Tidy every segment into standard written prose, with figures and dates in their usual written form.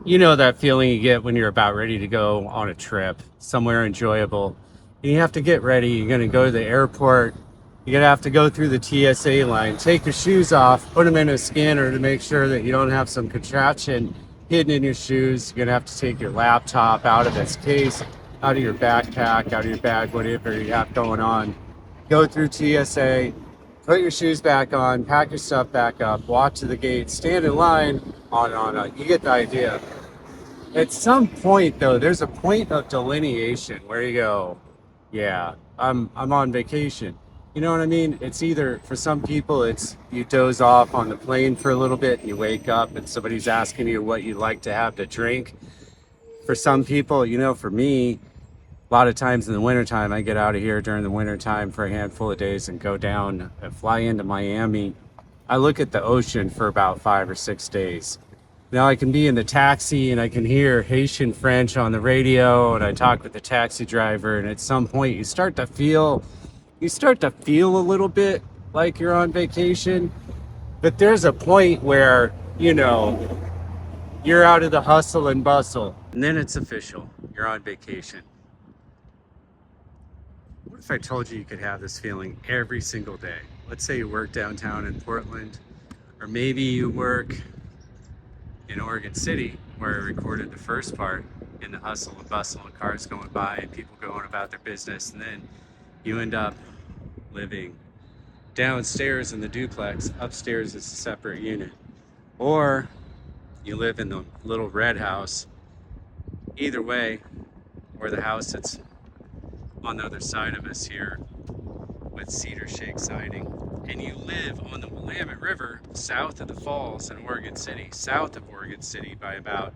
You know that feeling you get when you're about ready to go on a trip somewhere enjoyable. And you have to get ready. You're going to go to the airport. You're going to have to go through the TSA line, take your shoes off, put them in a scanner to make sure that you don't have some contraption hidden in your shoes. You're going to have to take your laptop out of its case, out of your backpack, out of your bag, whatever you have going on. Go through TSA, put your shoes back on, pack your stuff back up, walk to the gate, stand in line, on and on. And on. You get the idea. At some point, though, there's a point of delineation where you go, yeah, I'm on vacation. You know what I mean? It's either for some people, it's you doze off on the plane for a little bit and you wake up and somebody's asking you what you'd like to have to drink. For some people, for me, a lot of times in the wintertime, I get out of here during the wintertime for a handful of days and go down and fly into Miami. I look at the ocean for about 5 or 6 days. Now I can be in the taxi and I can hear Haitian French on the radio and I talk with the taxi driver, and at some point you start to feel a little bit like you're on vacation, but there's a point where, you're out of the hustle and bustle and then it's official. You're on vacation. What if I told you you could have this feeling every single day? Let's say you work downtown in Portland, or maybe you work in Oregon City, where I recorded the first part, in the hustle and bustle and cars going by and people going about their business. And then you end up living downstairs in the duplex, upstairs is a separate unit. Or you live in the little red house, either way, or the house that's on the other side of us here with cedar shake siding. And you live on the Willamette River south of the falls in Oregon City, south of Oregon City by about,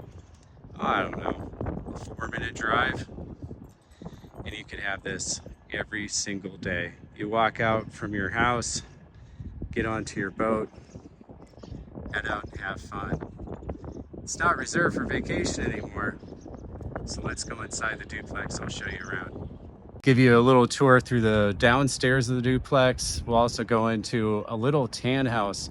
I don't know, a 4-minute drive. And you can have this every single day. You walk out from your house, get onto your boat, head out and have fun. It's not reserved for vacation anymore. So let's go inside the duplex. I'll show you around. Give you a little tour through the downstairs of the duplex. We'll also go into a little tan house.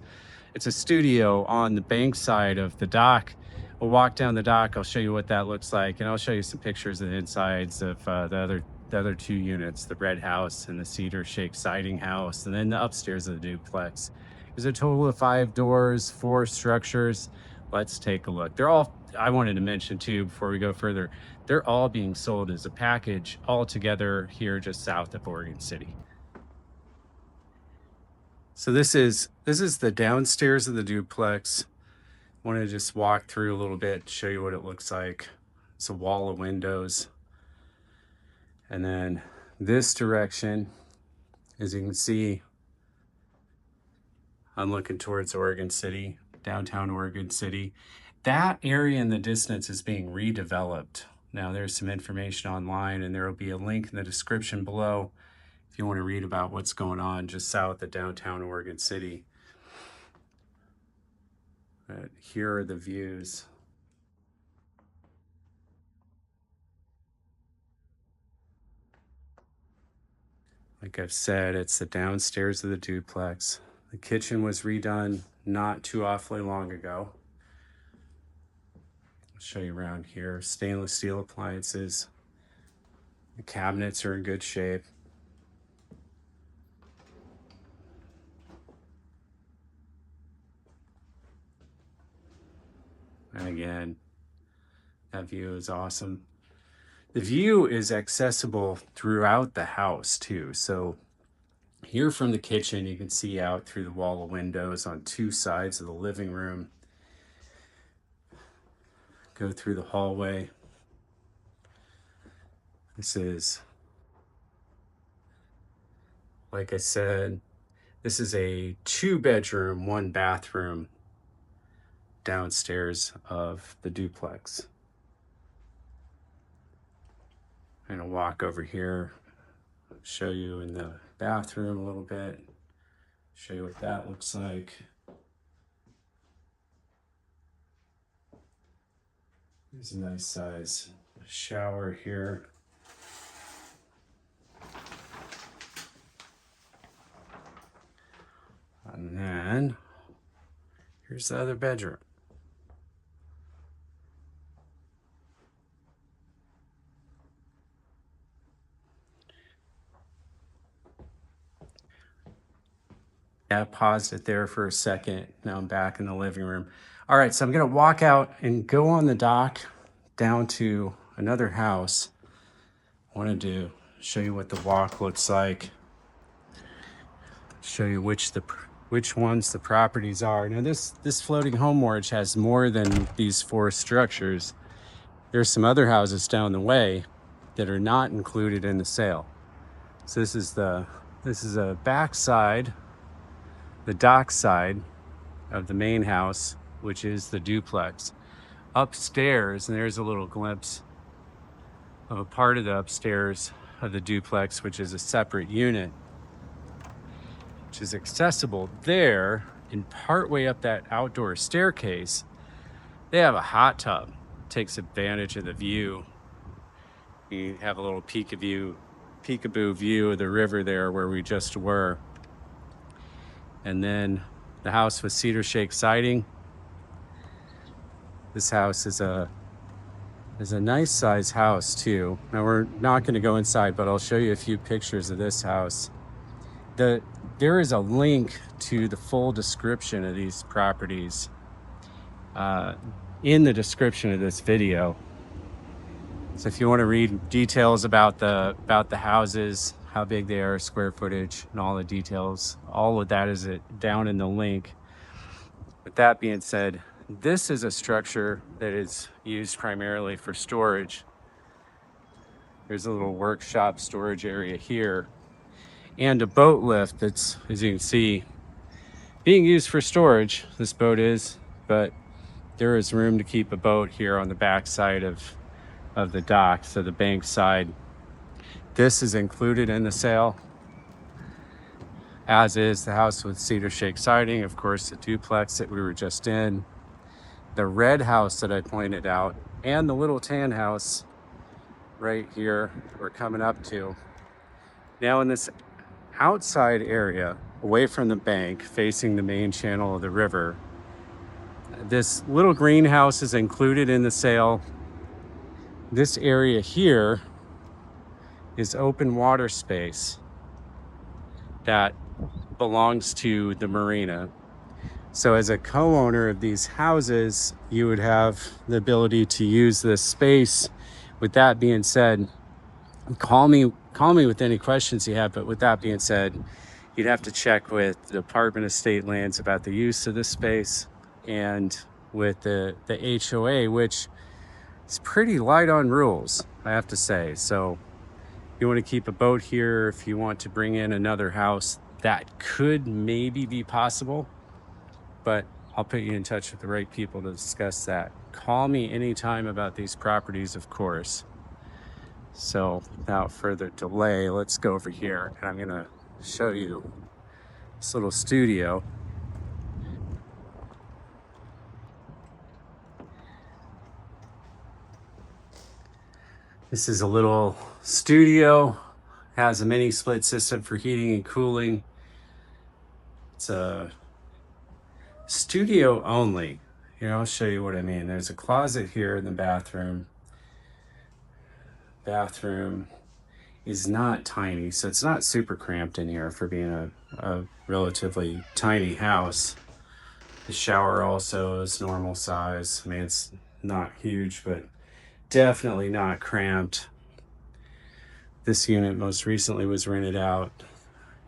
It's a studio on the bank side of the dock. We'll walk down the dock. I'll show you what that looks like, and I'll show you some pictures of the insides of the other two units, the red house and the cedar shake siding house, and then the upstairs of the duplex. There's a total of 5 doors, 4 structures. Let's take a look. I wanted to mention too, before we go further, they're all being sold as a package all together here just south of Oregon City. So this is the downstairs of the duplex. I want to just walk through a little bit, show you what it looks like. It's a wall of windows. And then this direction, as you can see, I'm looking towards Oregon City, downtown Oregon City. That area in the distance is being redeveloped. Now there's some information online, and there will be a link in the description below if you want to read about what's going on just south of downtown Oregon City. But here are the views. Like I've said, it's the downstairs of the duplex. The kitchen was redone not too awfully long ago. I'll show you around here. Stainless steel appliances. The cabinets are in good shape. And again, that view is awesome. The view is accessible throughout the house too. So here from the kitchen, you can see out through the wall of windows on 2 sides of the living room. Go through the hallway. This is, like I said, this is a 2-bedroom, 1-bathroom downstairs of the duplex. I'm gonna walk over here, show you in the bathroom a little bit, show you what that looks like. There's a nice size shower here. And then here's the other bedroom. Yeah, paused it there for a second. Now I'm back in the living room. All right, so I'm gonna walk out and go on the dock down to another house. I wanted to show you what the walk looks like. Show you which ones the properties are. Now this floating home mortgage has more than these 4 structures. There's some other houses down the way that are not included in the sale. So this is a backside, the dock side of the main house, which is the duplex. Upstairs, and there's a little glimpse of a part of the upstairs of the duplex, which is a separate unit, which is accessible there. And partway up that outdoor staircase, they have a hot tub. Takes advantage of the view. You have a little peekaboo view of the river there where we just were. And then the house with cedar shake siding. This house is a nice size house too. Now we're not going to go inside, but I'll show you a few pictures of this house. There is a link to the full description of these properties in the description of this video. So if you want to read details about the houses, how big they are, square footage, and all the details, all of that is down in the link. With that being said, this is a structure that is used primarily for storage. There's a little workshop storage area here, and a boat lift that's, as you can see, being used for storage. This boat is, but there is room to keep a boat here on the back side of the dock, so the bank side. This is included in the sale, as is the house with cedar shake siding, of course, the duplex that we were just in, the red house that I pointed out, and the little tan house right here we're coming up to. Now in this outside area, away from the bank, facing the main channel of the river, this little greenhouse is included in the sale. This area here is open water space that belongs to the marina. So as a co-owner of these houses, you would have the ability to use this space. With that being said, call me with any questions you have, but with that being said, you'd have to check with the Department of State Lands about the use of this space, and with the HOA, which is pretty light on rules, I have to say. So you want to keep a boat here, if you want to bring in another house, that could maybe be possible, but I'll put you in touch with the right people to discuss that. Call me anytime about these properties, of course. So without further delay, let's go over here, and I'm gonna show you this little studio. This is a little studio, has a mini split system for heating and cooling. It's a studio only. Here, I'll show you what I mean. There's a closet here in the bathroom. Bathroom is not tiny, so it's not super cramped in here for being a relatively tiny house. The shower also is normal size. I mean, it's not huge, but definitely not cramped. This unit most recently was rented out,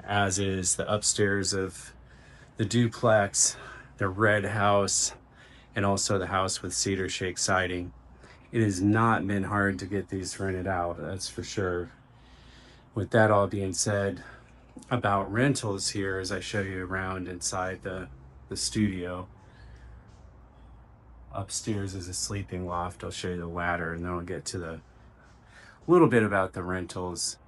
as is the upstairs of the duplex, the red house, and also the house with cedar shake siding. It has not been hard to get these rented out, that's for sure. With that all being said, about rentals here, as I show you around inside the studio. Upstairs is a sleeping loft. I'll show you the ladder, and then I'll get to the little bit about the rentals.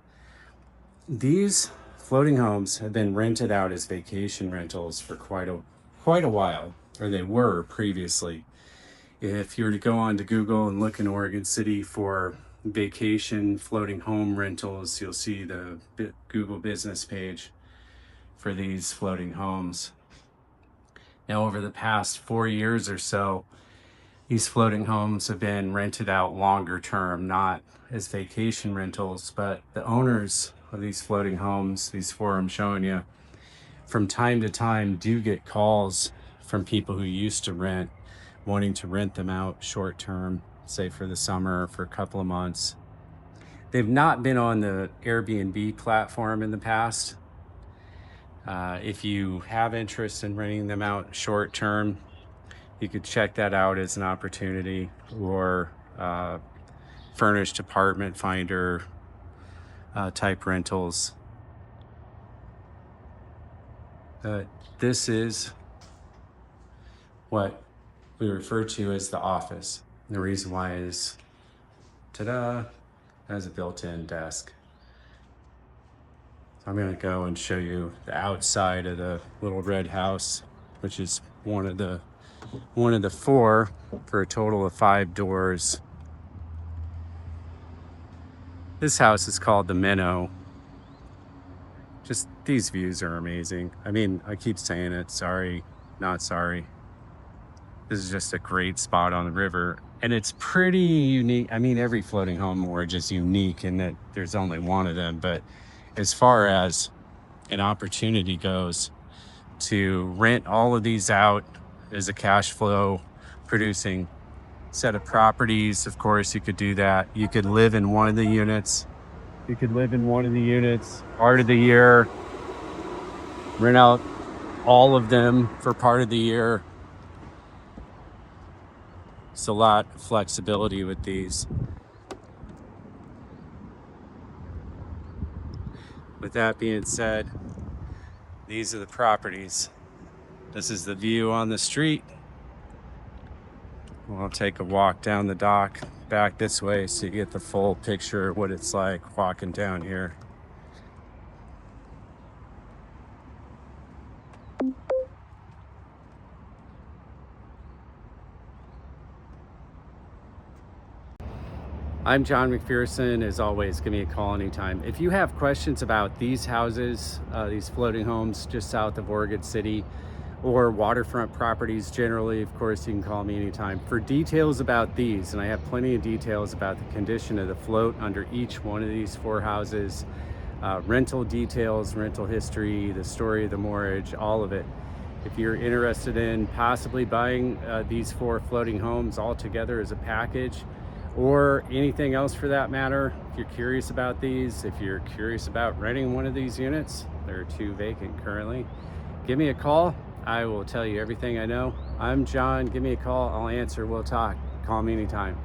These floating homes have been rented out as vacation rentals for quite a while, or they were previously. If you were to go on to Google and look in Oregon City for vacation floating home rentals, you'll see the Google business page for these floating homes. Now, over the past 4 years or so, these floating homes have been rented out longer term, not as vacation rentals, but the owners of these floating homes, these 4 I'm showing you, from time to time do get calls from people who used to rent, wanting to rent them out short term, say for the summer or for a couple of months. They've not been on the Airbnb platform in the past. If you have interest in renting them out short term, you could check that out as an opportunity, or furnished apartment finder type rentals. This is what we refer to as the office. The reason why is, ta-da, it has a built-in desk. So I'm gonna go and show you the outside of the little red house, which is one of the four for a total of 5 doors. This house is called the Minnow. Just these views are amazing. I mean, I keep saying it, sorry, not sorry. This is just a great spot on the river, and it's pretty unique. I mean, every floating home mortgage is unique in that there's only one of them, but as far as an opportunity goes to rent all of these out as a cash flow producing set of properties, of course, you could do that. You could live in one of the units. Part of the year, rent out all of them for part of the year. It's a lot of flexibility with these. With that being said, these are the properties. This is the view on the street. We'll take a walk down the dock back this way so you get the full picture of what it's like walking down here. I'm John McPherson. As always, give me a call anytime. If you have questions about these houses, these floating homes just south of Oregon City, or waterfront properties generally, of course, you can call me anytime. For details about these, and I have plenty of details about the condition of the float under each one of these 4 houses, rental details, rental history, the story of the mortgage, all of it. If you're interested in possibly buying these 4 floating homes all together as a package, or anything else for that matter, if you're curious about these, if you're curious about renting one of these units, there are 2 vacant currently, give me a call. I will tell you everything I know. I'm John. Give me a call. I'll answer. We'll talk. Call me anytime.